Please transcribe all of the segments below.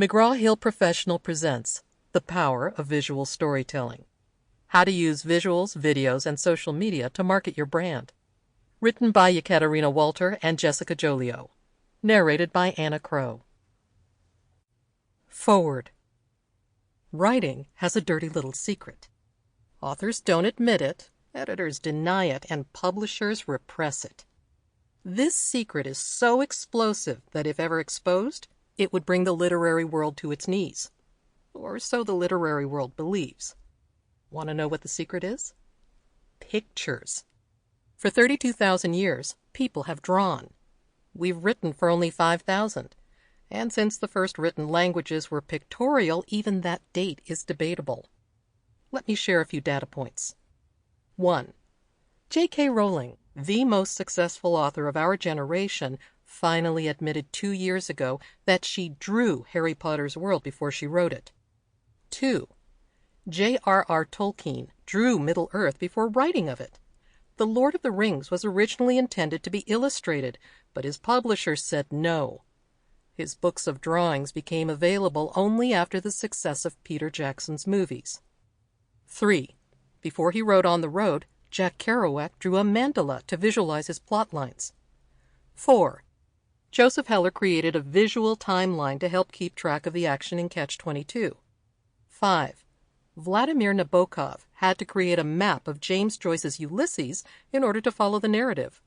McGraw-Hill Professional presents The Power of Visual Storytelling. How to use visuals, videos, and social media to market your brand. Written by Ekaterina Walter and Jessica Jolio. Narrated by Crowe. Forward. Writing has a dirty little secret. Authors don't admit it, editors deny it, and publishers repress it. This secret is so explosive that if ever exposed, it would bring the literary world to its knees. Or so the literary world believes. Want to know what the secret is? Pictures. For 32,000 years, people have drawn. We've written for only 5,000. And since the first written languages were pictorial, even that date is debatable. Let me share a few data points. 1. J.K. Rowling, the most successful author of our generation, finally admitted 2 years ago that she drew Harry Potter's world before she wrote it. 2. J.R.R. Tolkien drew Middle-earth before writing of it. The Lord of the Rings was originally intended to be illustrated, but his publisher said no. His books of drawings became available only after the success of Peter Jackson's movies. 3. Before he wrote On the Road, Jack Kerouac drew a mandala to visualize his plot lines. 4. Joseph Heller created a visual timeline to help keep track of the action in Catch-22. 5. Vladimir Nabokov had to create a map of James Joyce's Ulysses in order to follow the narrative.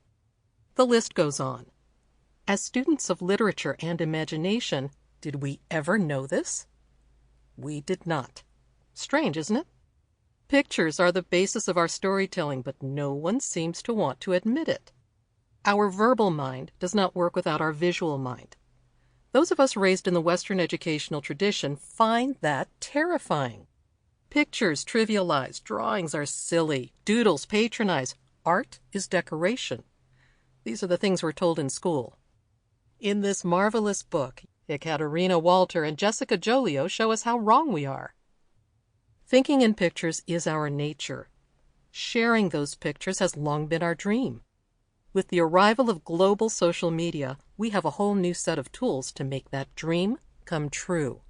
The list goes on. As students of literature and imagination, did we ever know this? We did not. Strange, isn't it? Pictures are the basis of our storytelling, but no one seems to want to admit it. Our verbal mind does not work without our visual mind. Those of us raised in the Western educational tradition find that terrifying. Pictures trivialize, drawings are silly, doodles patronize, art is decoration. These are the things we're told in school. In this marvelous book, Ekaterina Walter and Jessica Jolio show us how wrong we are. Thinking in pictures is our nature. Sharing those pictures has long been our dream. With the arrival of global social media, we have a whole new set of tools to make that dream come true.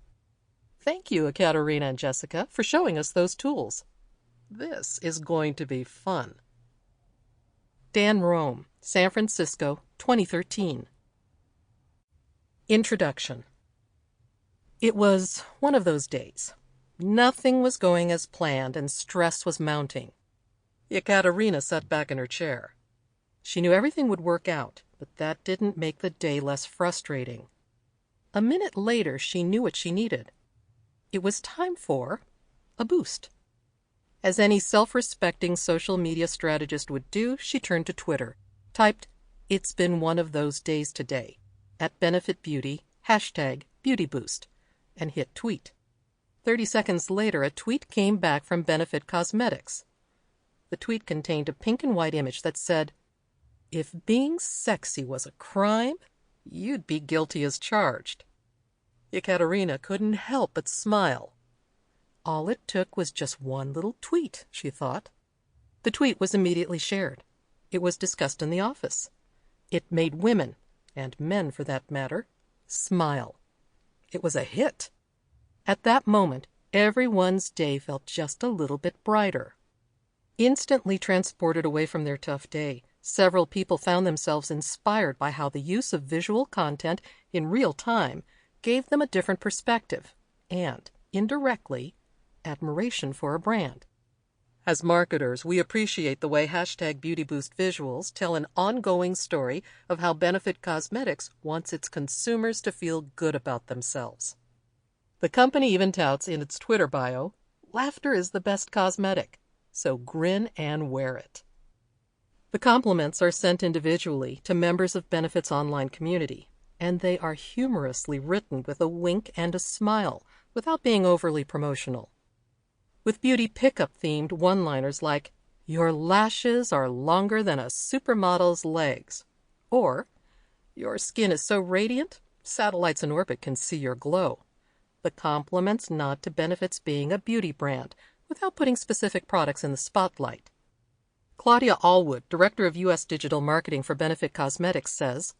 Thank you, Ekaterina and Jessica, for showing us those tools. This is going to be fun. Dan Rome, San Francisco, 2013. Introduction. It was one of those days. Nothing was going as planned and stress was mounting. Ekaterina sat back in her chair. She knew everything would work out, but that didn't make the day less frustrating. A minute later, she knew what she needed. It was time for a boost. As any self-respecting social media strategist would do, she turned to Twitter, typed, "It's been one of those days today," at Benefit Beauty, #BeautyBoost, and hit tweet. 30 seconds later, a tweet came back from Benefit Cosmetics. The tweet contained a pink and white image that said, "If being sexy was a crime, you'd be guilty as charged." Ekaterina couldn't help but smile. All it took was just one little tweet, she thought. The tweet was immediately shared. It was discussed in the office. It made women, and men for that matter, smile. It was a hit. At that moment, everyone's day felt just a little bit brighter. Instantly transported away from their tough day, several people found themselves inspired by how the use of visual content in real time gave them a different perspective and, indirectly, admiration for a brand. As marketers, we appreciate the way #BeautyBoost visuals tell an ongoing story of how Benefit Cosmetics wants its consumers to feel good about themselves. The company even touts in its Twitter bio, "Laughter is the best cosmetic, so grin and wear it." The compliments are sent individually to members of Benefit's online community, and they are humorously written with a wink and a smile without being overly promotional. With beauty pickup-themed one-liners like, "Your lashes are longer than a supermodel's legs," or, "Your skin is so radiant, satellites in orbit can see your glow." The compliments nod to Benefit's being a beauty brand without putting specific products in the spotlight. Claudia Allwood, Director of U.S. Digital Marketing for Benefit Cosmetics, says,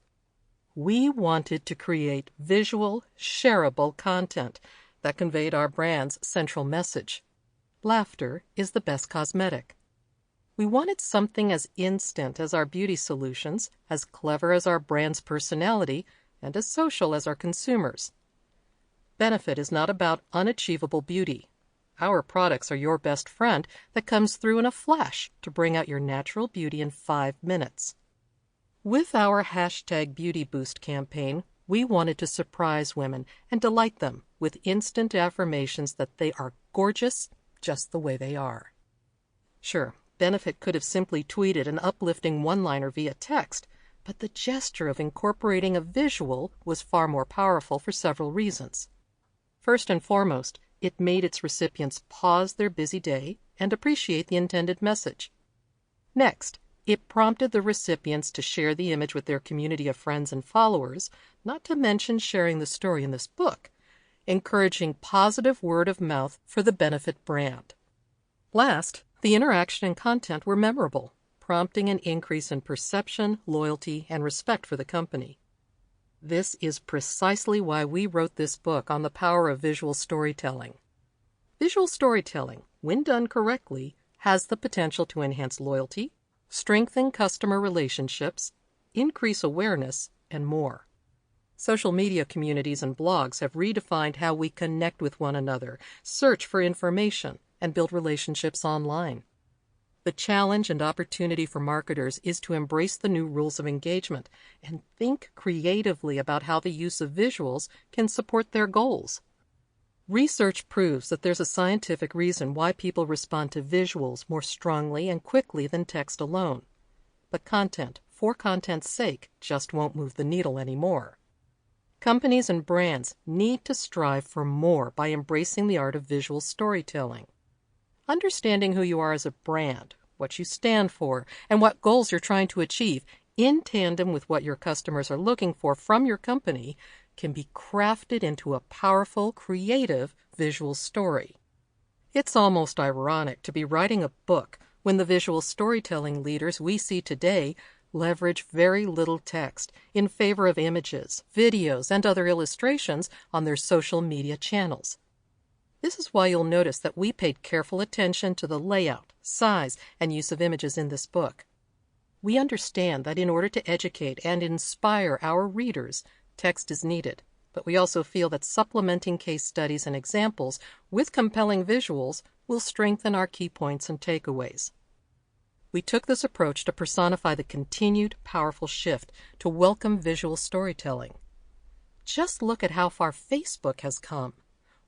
We wanted to create visual, shareable content that conveyed our brand's central message. Laughter is the best cosmetic. We wanted something as instant as our beauty solutions, as clever as our brand's personality, and as social as our consumers. Benefit is not about unachievable beauty. Our products are your best friend that comes through in a flash to bring out your natural beauty in 5 minutes. With our #BeautyBoost campaign, we wanted to surprise women and delight them with instant affirmations that they are gorgeous just the way they are. Sure, Benefit could have simply tweeted an uplifting one-liner via text, but the gesture of incorporating a visual was far more powerful for several reasons. First and foremost, it made its recipients pause their busy day and appreciate the intended message. Next, it prompted the recipients to share the image with their community of friends and followers, not to mention sharing the story in this book, encouraging positive word of mouth for the Benefit brand. Last, the interaction and content were memorable, prompting an increase in perception, loyalty, and respect for the company. This is precisely why we wrote this book on the power of visual storytelling. Visual storytelling, when done correctly, has the potential to enhance loyalty, strengthen customer relationships, increase awareness, and more. Social media communities and blogs have redefined how we connect with one another, search for information, and build relationships online. The challenge and opportunity for marketers is to embrace the new rules of engagement and think creatively about how the use of visuals can support their goals. Research proves that there's a scientific reason why people respond to visuals more strongly and quickly than text alone. But content, for content's sake, just won't move the needle anymore. Companies and brands need to strive for more by embracing the art of visual storytelling. Understanding who you are as a brand, what you stand for, and what goals you're trying to achieve in tandem with what your customers are looking for from your company can be crafted into a powerful, creative visual story. It's almost ironic to be writing a book when the visual storytelling leaders we see today leverage very little text in favor of images, videos, and other illustrations on their social media channels. This is why you'll notice that we paid careful attention to the layout, size, and use of images in this book. We understand that in order to educate and inspire our readers, text is needed, but we also feel that supplementing case studies and examples with compelling visuals will strengthen our key points and takeaways. We took this approach to personify the continued powerful shift to welcome visual storytelling. Just look at how far Facebook has come.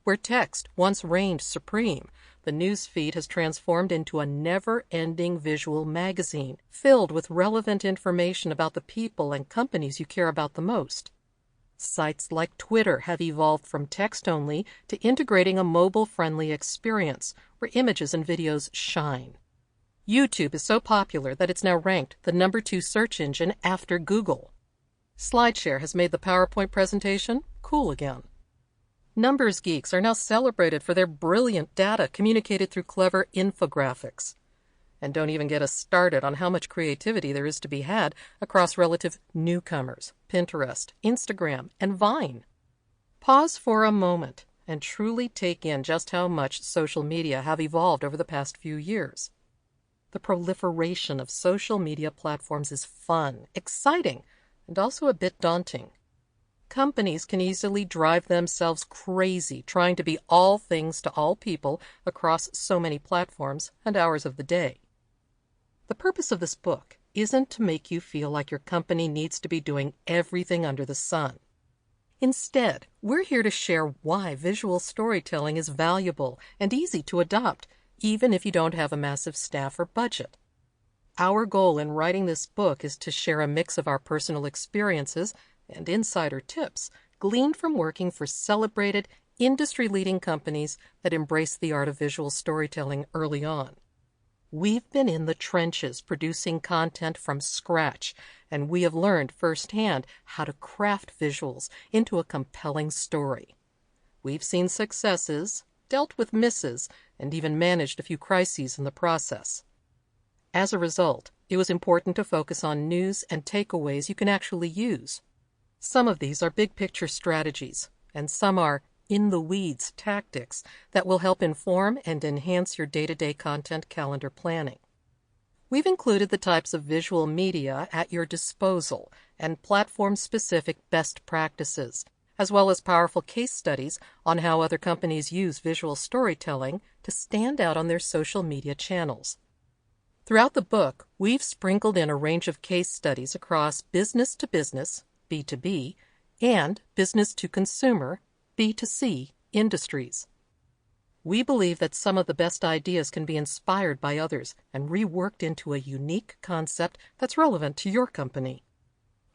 Where text once reigned supreme, the news feed has transformed into a never-ending visual magazine filled with relevant information about the people and companies you care about the most. Sites like Twitter have evolved from text only to integrating a mobile-friendly experience where images and videos shine. YouTube is so popular that it's now ranked the #2 search engine after Google. SlideShare has made the PowerPoint presentation cool again. Numbers geeks are now celebrated for their brilliant data communicated through clever infographics. And don't even get us started on how much creativity there is to be had across relative newcomers, Pinterest, Instagram, and Vine. Pause for a moment and truly take in just how much social media have evolved over the past few years. The proliferation of social media platforms is fun, exciting, and also a bit daunting. Companies can easily drive themselves crazy trying to be all things to all people across so many platforms and hours of the day. The purpose of this book isn't to make you feel like your company needs to be doing everything under the sun. Instead, we're here to share why visual storytelling is valuable and easy to adopt, even if you don't have a massive staff or budget. Our goal in writing this book is to share a mix of our personal experiences and insider tips gleaned from working for celebrated, industry-leading companies that embrace the art of visual storytelling early on. We've been in the trenches producing content from scratch, and we have learned firsthand how to craft visuals into a compelling story. We've seen successes, dealt with misses, and even managed a few crises in the process. As a result, it was important to focus on news and takeaways you can actually use. Some of these are big-picture strategies, and some are in-the-weeds tactics that will help inform and enhance your day-to-day content calendar planning. We've included the types of visual media at your disposal and platform-specific best practices, as well as powerful case studies on how other companies use visual storytelling to stand out on their social media channels. Throughout the book, we've sprinkled in a range of case studies across business-to-business, B2B, and business-to-consumer, B2C, industries. We believe that some of the best ideas can be inspired by others and reworked into a unique concept that's relevant to your company.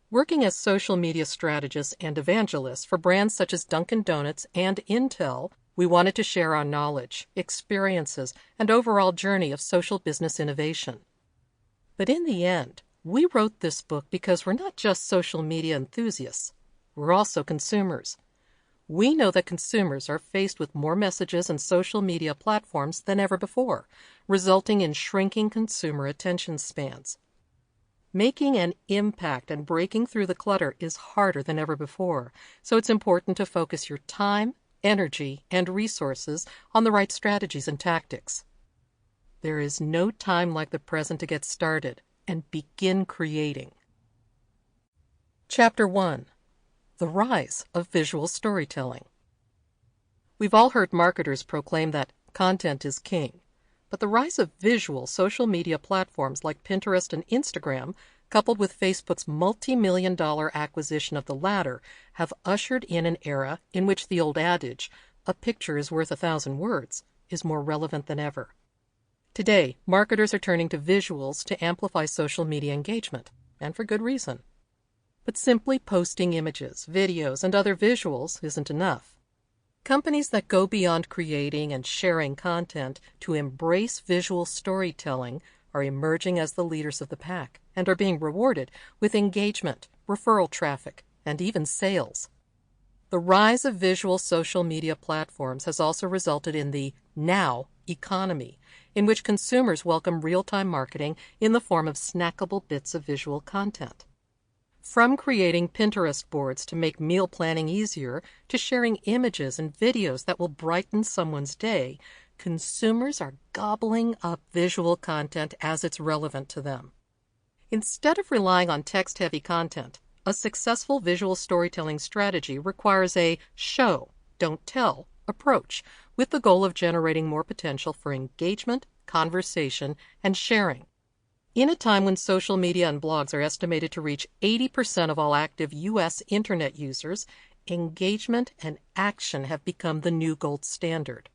Working as social media strategists and evangelists for brands such as Dunkin' Donuts and Intel, we wanted to share our knowledge, experiences, and overall journey of social business innovation. But in the end, we wrote this book because we're not just social media enthusiasts. We're also consumers. We know that consumers are faced with more messages and social media platforms than ever before, resulting in shrinking consumer attention spans. Making an impact and breaking through the clutter is harder than ever before, so it's important to focus your time, energy, and resources on the right strategies and tactics. There is no time like the present to get started and begin creating. Chapter 1. The Rise of Visual Storytelling. We've all heard marketers proclaim that content is king, but the rise of visual social media platforms like Pinterest and Instagram, coupled with Facebook's multi-million-dollar acquisition of the latter, have ushered in an era in which the old adage, "A picture is worth 1,000 words," is more relevant than ever. Today, marketers are turning to visuals to amplify social media engagement, and for good reason. But simply posting images, videos, and other visuals isn't enough. Companies that go beyond creating and sharing content to embrace visual storytelling are emerging as the leaders of the pack and are being rewarded with engagement, referral traffic, and even sales. The rise of visual social media platforms has also resulted in the now economy, in which consumers welcome real-time marketing in the form of snackable bits of visual content. From creating Pinterest boards to make meal planning easier, to sharing images and videos that will brighten someone's day, consumers are gobbling up visual content as it's relevant to them. Instead of relying on text-heavy content, a successful visual storytelling strategy requires a show, don't tell approach, with the goal of generating more potential for engagement, conversation, and sharing. In a time when social media and blogs are estimated to reach 80% of all active U.S. Internet users, engagement and action have become the new gold standard.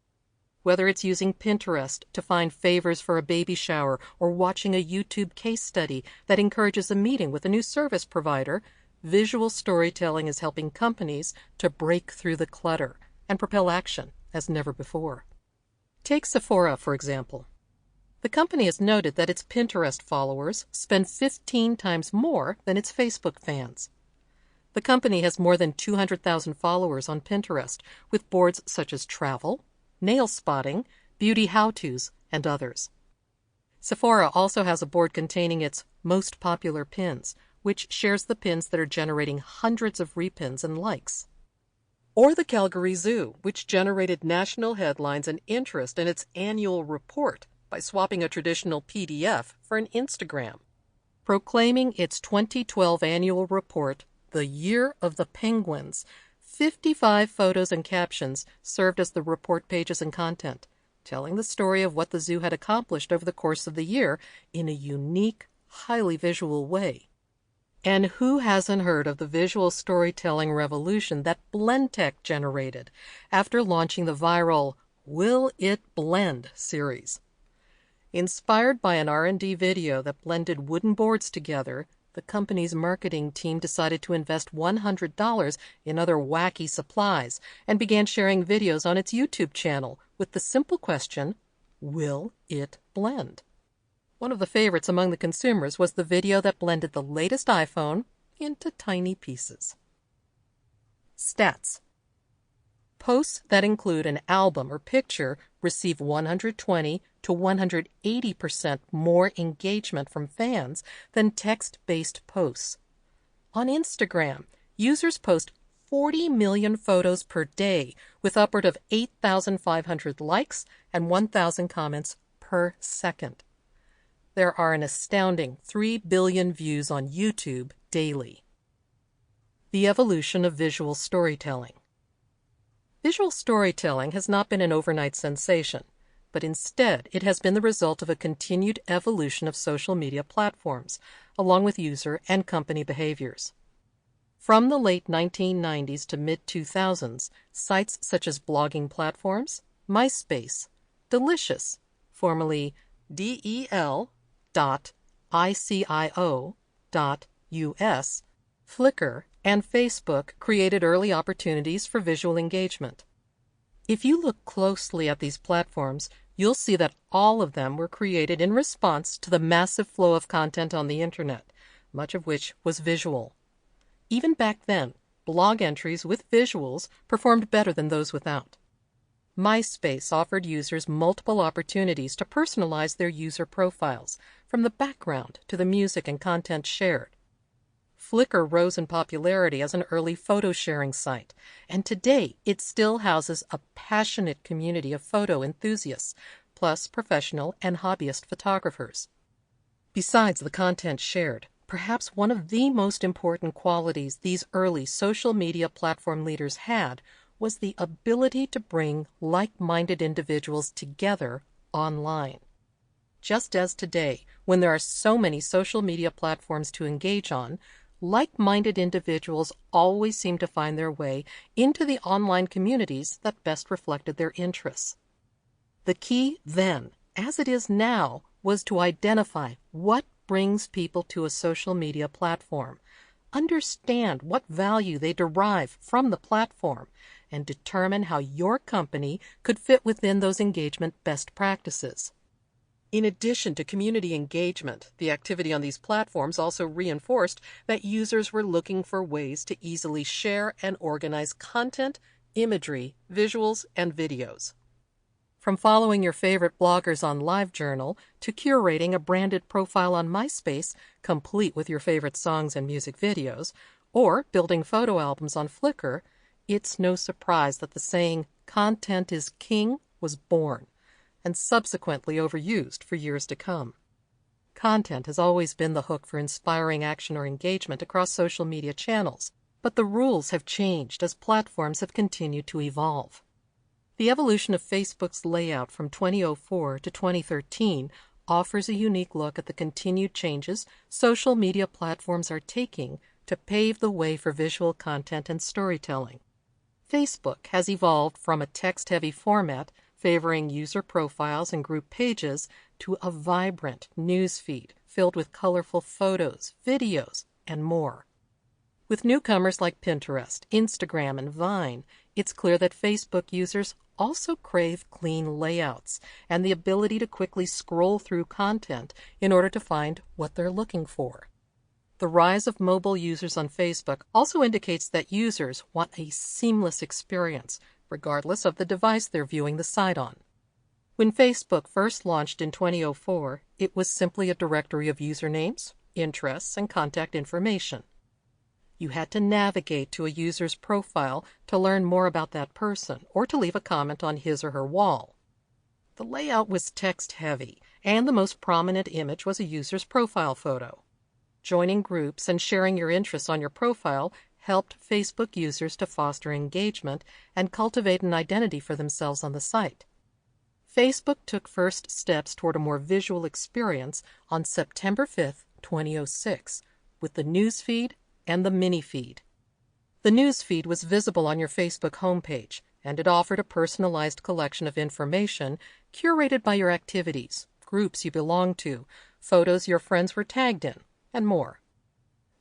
Whether it's using Pinterest to find favors for a baby shower or watching a YouTube case study that encourages a meeting with a new service provider, visual storytelling is helping companies to break through the clutter and propel action as never before. Take Sephora, for example. The company has noted that its Pinterest followers spend 15 times more than its Facebook fans. The company has more than 200,000 followers on Pinterest, with boards such as travel, nail spotting, beauty how-tos, and others. Sephora also has a board containing its most popular pins, which shares the pins that are generating hundreds of repins and likes. Or the Calgary Zoo, which generated national headlines and interest in its annual report by swapping a traditional PDF for an Instagram. Proclaiming its 2012 annual report, The Year of the Penguins, 55 photos and captions served as the report pages and content, telling the story of what the zoo had accomplished over the course of the year in a unique, highly visual way. And who hasn't heard of the visual storytelling revolution that Blendtec generated after launching the viral Will It Blend series? Inspired by an R&D video that blended wooden boards together, the company's marketing team decided to invest $100 in other wacky supplies and began sharing videos on its YouTube channel with the simple question, will it blend? One of the favorites among the consumers was the video that blended the latest iPhone into tiny pieces. Stats. Posts that include an album or picture receive 120 to 180% more engagement from fans than text-based posts. On Instagram, Users post 40 million photos per day, with upward of 8,500 likes and 1,000 comments per second. There are an astounding 3 billion views on YouTube daily. The evolution of visual storytelling. Visual storytelling has not been an overnight sensation, but instead it has been the result of a continued evolution of social media platforms, along with user and company behaviors. From the late 1990s to mid-2000s, sites such as blogging platforms, MySpace, Delicious, formerly del.icio.us, Flickr, and Facebook created early opportunities for visual engagement. If you look closely at these platforms, you'll see that all of them were created in response to the massive flow of content on the internet, much of which was visual. Even back then, blog entries with visuals performed better than those without. MySpace offered users multiple opportunities to personalize their user profiles, from the background to the music and content shared. Flickr rose in popularity as an early photo sharing site, and today it still houses a passionate community of photo enthusiasts, plus professional and hobbyist photographers. Besides the content shared, perhaps one of the most important qualities these early social media platform leaders had was the ability to bring like-minded individuals together online. Just as today, when there are so many social media platforms to engage on, like-minded individuals always seem to find their way into the online communities that best reflected their interests. The key then, as it is now, was to identify what brings people to a social media platform, understand what value they derive from the platform, and determine how your company could fit within those engagement best practices. In addition to community engagement, the activity on these platforms also reinforced that users were looking for ways to easily share and organize content, imagery, visuals, and videos. From following your favorite bloggers on LiveJournal to curating a branded profile on MySpace, complete with your favorite songs and music videos, or building photo albums on Flickr, it's no surprise that the saying, "content is king," was born, and subsequently overused for years to come. Content has always been the hook for inspiring action or engagement across social media channels, but the rules have changed as platforms have continued to evolve. The evolution of Facebook's layout from 2004 to 2013 offers a unique look at the continued changes social media platforms are taking to pave the way for visual content and storytelling. Facebook has evolved from a text-heavy format favoring user profiles and group pages to a vibrant news feed filled with colorful photos, videos, and more. With newcomers like Pinterest, Instagram, and Vine, it's clear that Facebook users also crave clean layouts and the ability to quickly scroll through content in order to find what they're looking for. The rise of mobile users on Facebook also indicates that users want a seamless experience, regardless of the device they're viewing the site on. When Facebook first launched in 2004, it was simply a directory of usernames, interests, and contact information. You had to navigate to a user's profile to learn more about that person or to leave a comment on his or her wall. The layout was text-heavy, and the most prominent image was a user's profile photo. Joining groups and sharing your interests on your profile helped Facebook users to foster engagement and cultivate an identity for themselves on the site. Facebook took first steps toward a more visual experience on September 5, 2006, with the newsfeed and the mini-feed. The newsfeed was visible on your Facebook homepage, and it offered a personalized collection of information curated by your activities, groups you belonged to, photos your friends were tagged in, and more.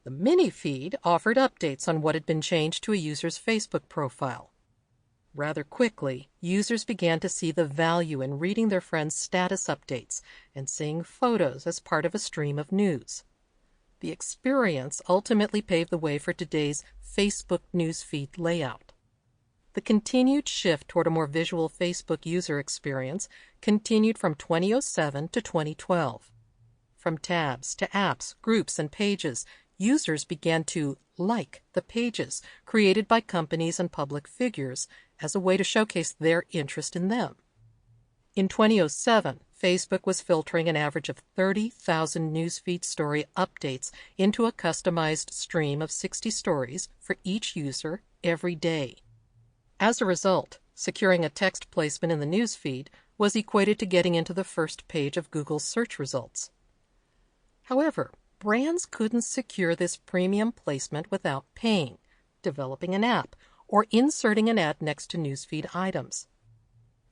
The mini-feed offered updates on what had been changed to a user's Facebook profile. Rather quickly, users began to see the value in reading their friends' status updates and seeing photos as part of a stream of news. The experience ultimately paved the way for today's Facebook newsfeed layout. The continued shift toward a more visual Facebook user experience continued from 2007 to 2012. From tabs to apps, groups, and pages, users began to like the pages created by companies and public figures as a way to showcase their interest in them. In 2007, Facebook was filtering an average of 30,000 newsfeed story updates into a customized stream of 60 stories for each user every day. As a result, securing a text placement in the newsfeed was equated to getting into the first page of Google's search results. However, brands couldn't secure this premium placement without paying, developing an app, or inserting an ad next to newsfeed items.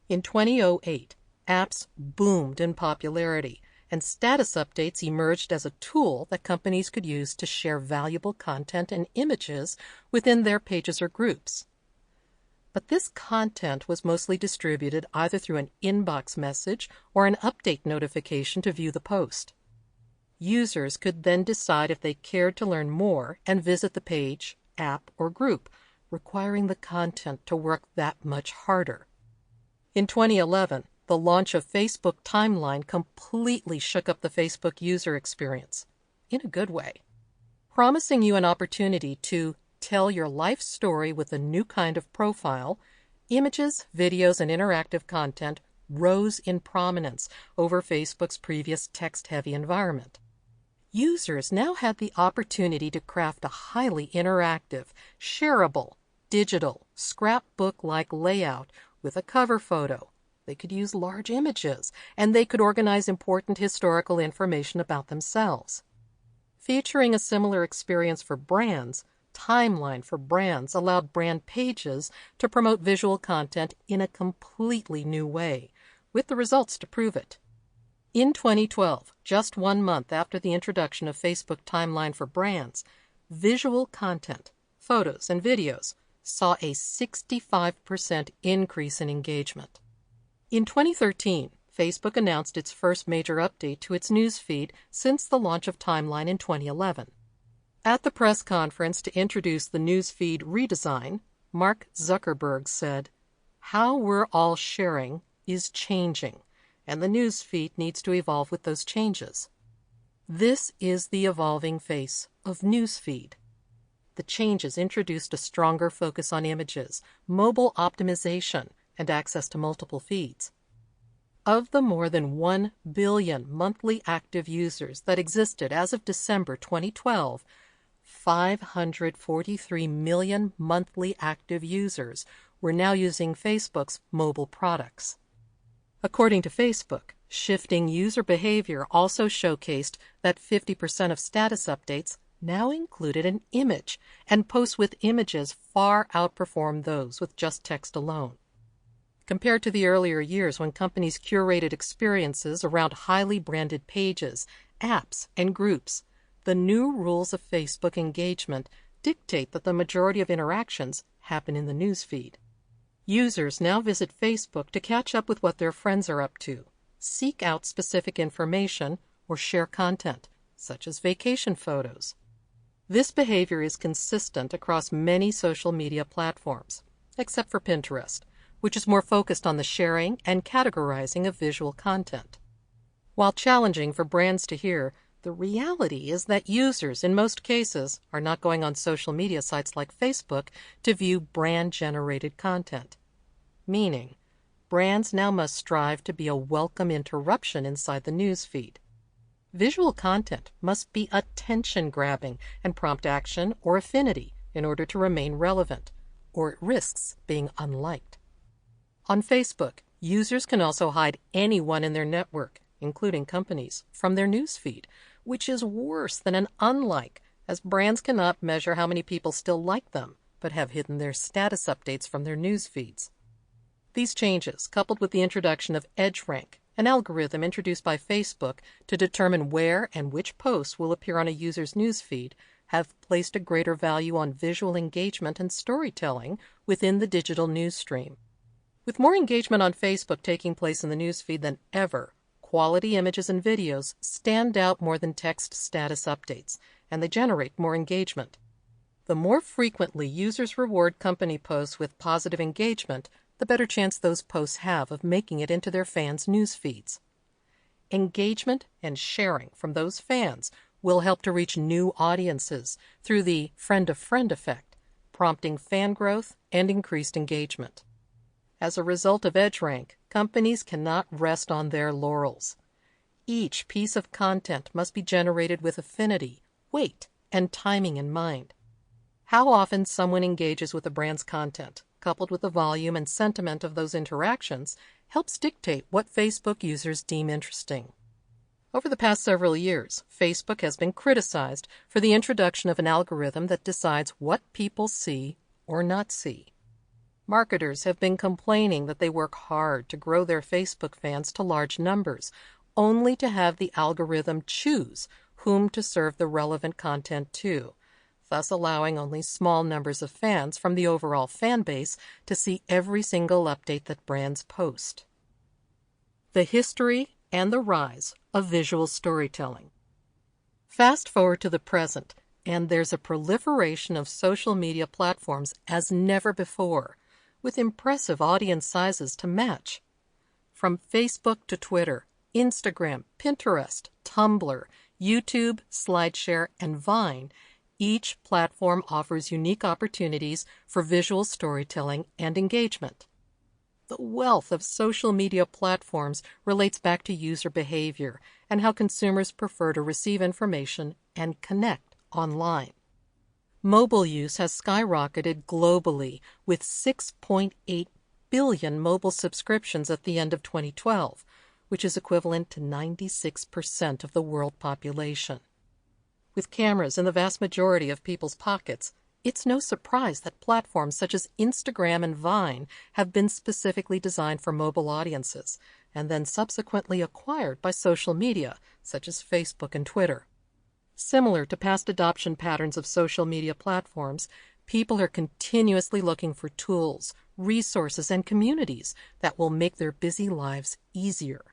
In 2008, apps boomed in popularity, and status updates emerged as a tool that companies could use to share valuable content and images within their pages or groups. But this content was mostly distributed either through an inbox message or an update notification to view the post. Users could then decide if they cared to learn more and visit the page, app, or group, requiring the content to work that much harder. In 2011, the launch of Facebook Timeline completely shook up the Facebook user experience, in a good way, promising you an opportunity to tell your life story with a new kind of profile. Images, videos, and interactive content rose in prominence over Facebook's previous text-heavy environment. Users now had the opportunity to craft a highly interactive, shareable, digital, scrapbook-like layout with a cover photo. They could use large images, and they could organize important historical information about themselves. Featuring a similar experience for brands, Timeline for Brands allowed brand pages to promote visual content in a completely new way, with the results to prove it. In 2012, just 1 month after the introduction of Facebook Timeline for Brands, visual content, photos, and videos saw a 65% increase in engagement. In 2013, Facebook announced its first major update to its newsfeed since the launch of Timeline in 2011. At the press conference to introduce the newsfeed redesign, Mark Zuckerberg said, "How we're all sharing is changing, and the newsfeed needs to evolve with those changes." This is the evolving face of newsfeed. The changes introduced a stronger focus on images, mobile optimization, and access to multiple feeds. Of the more than 1 billion monthly active users that existed as of December 2012, 543 million monthly active users were now using Facebook's mobile products. According to Facebook, shifting user behavior also showcased that 50% of status updates now included an image, and posts with images far outperformed those with just text alone. Compared to the earlier years when companies curated experiences around highly branded pages, apps, and groups, the new rules of Facebook engagement dictate that the majority of interactions happen in the newsfeed. Users now visit Facebook to catch up with what their friends are up to, seek out specific information, or share content, such as vacation photos. This behavior is consistent across many social media platforms, except for Pinterest, which is more focused on the sharing and categorizing of visual content. While challenging for brands to hear, the reality is that users, in most cases, are not going on social media sites like Facebook to view brand-generated content. Meaning, brands now must strive to be a welcome interruption inside the newsfeed. Visual content must be attention-grabbing and prompt action or affinity in order to remain relevant, or it risks being unliked. On Facebook, users can also hide anyone in their network, including companies, from their newsfeed, which is worse than an unlike, as brands cannot measure how many people still like them, but have hidden their status updates from their news feeds. These changes, coupled with the introduction of EdgeRank, an algorithm introduced by Facebook to determine where and which posts will appear on a user's newsfeed, have placed a greater value on visual engagement and storytelling within the digital news stream. With more engagement on Facebook taking place in the newsfeed than ever, quality images and videos stand out more than text status updates, and they generate more engagement. The more frequently users reward company posts with positive engagement, the better chance those posts have of making it into their fans' news feeds. Engagement and sharing from those fans will help to reach new audiences through the friend-of-friend effect, prompting fan growth and increased engagement. As a result of EdgeRank, companies cannot rest on their laurels. Each piece of content must be generated with affinity, weight, and timing in mind. How often someone engages with a brand's content, coupled with the volume and sentiment of those interactions, helps dictate what Facebook users deem interesting. Over the past several years, Facebook has been criticized for the introduction of an algorithm that decides what people see or not see. Marketers have been complaining that they work hard to grow their Facebook fans to large numbers, only to have the algorithm choose whom to serve the relevant content to, thus allowing only small numbers of fans from the overall fan base to see every single update that brands post. The history and the rise of visual storytelling. Fast forward to the present, and there's a proliferation of social media platforms as never before, with impressive audience sizes to match. From Facebook to Twitter, Instagram, Pinterest, Tumblr, YouTube, SlideShare, and Vine, each platform offers unique opportunities for visual storytelling and engagement. The wealth of social media platforms relates back to user behavior and how consumers prefer to receive information and connect online. Mobile use has skyrocketed globally, with 6.8 billion mobile subscriptions at the end of 2012, which is equivalent to 96% of the world population. With cameras in the vast majority of people's pockets, it's no surprise that platforms such as Instagram and Vine have been specifically designed for mobile audiences, and then subsequently acquired by social media such as Facebook and Twitter. Similar to past adoption patterns of social media platforms, people are continuously looking for tools, resources, and communities that will make their busy lives easier.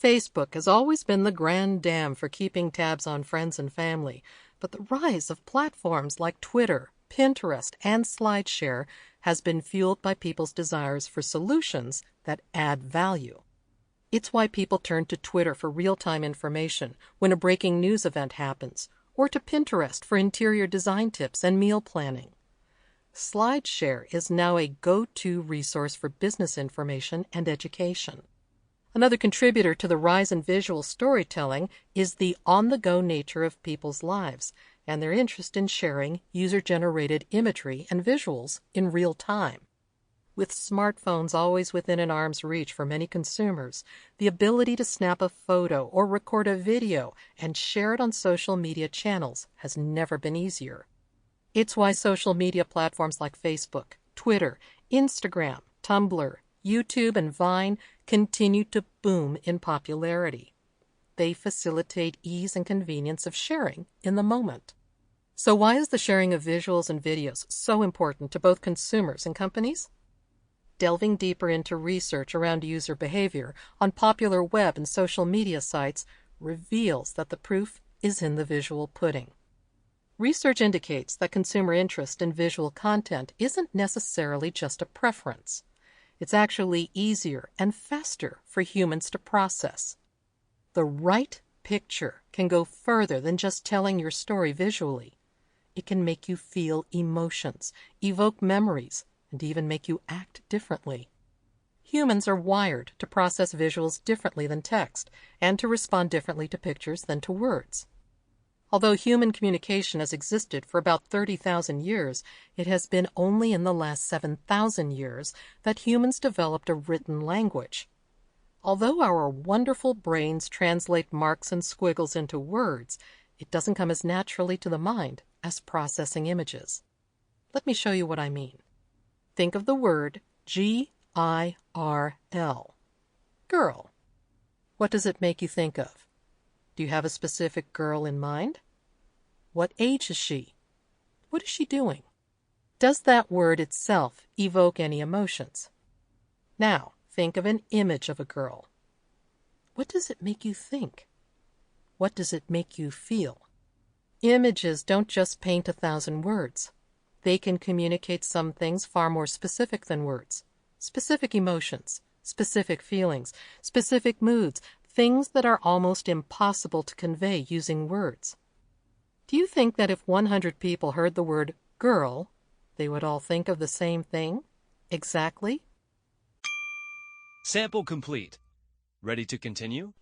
Facebook has always been the grand dam for keeping tabs on friends and family, but the rise of platforms like Twitter, Pinterest, and SlideShare has been fueled by people's desires for solutions that add value. It's why people turn to Twitter for real-time information when a breaking news event happens, or to Pinterest for interior design tips and meal planning. SlideShare is now a go-to resource for business information and education. Another contributor to the rise in visual storytelling is the on-the-go nature of people's lives and their interest in sharing user-generated imagery and visuals in real time. With smartphones always within an arm's reach for many consumers, the ability to snap a photo or record a video and share it on social media channels has never been easier. It's why social media platforms like Facebook, Twitter, Instagram, Tumblr, YouTube, and Vine continue to boom in popularity. They facilitate ease and convenience of sharing in the moment. So why is the sharing of visuals and videos so important to both consumers and companies? Delving deeper into research around user behavior on popular web and social media sites reveals that the proof is in the visual pudding. Research indicates that consumer interest in visual content isn't necessarily just a preference. It's actually easier and faster for humans to process. The right picture can go further than just telling your story visually. It can make you feel emotions, evoke memories, and even make you act differently. Humans are wired to process visuals differently than text, and to respond differently to pictures than to words. Although human communication has existed for about 30,000 years, it has been only in the last 7,000 years that humans developed a written language. Although our wonderful brains translate marks and squiggles into words, it doesn't come as naturally to the mind as processing images. Let me show you what I mean. Think of the word G-I-R-L. Girl. What does it make you think of? Do you have a specific girl in mind? What age is she? What is she doing? Does that word itself evoke any emotions? Now, think of an image of a girl. What does it make you think? What does it make you feel? Images don't just paint 1,000 words. They can communicate some things far more specific than words. Specific emotions, specific feelings, specific moods, things that are almost impossible to convey using words. Do you think that if 100 people heard the word girl, they would all think of the same thing? Exactly? Sample complete. Ready to continue?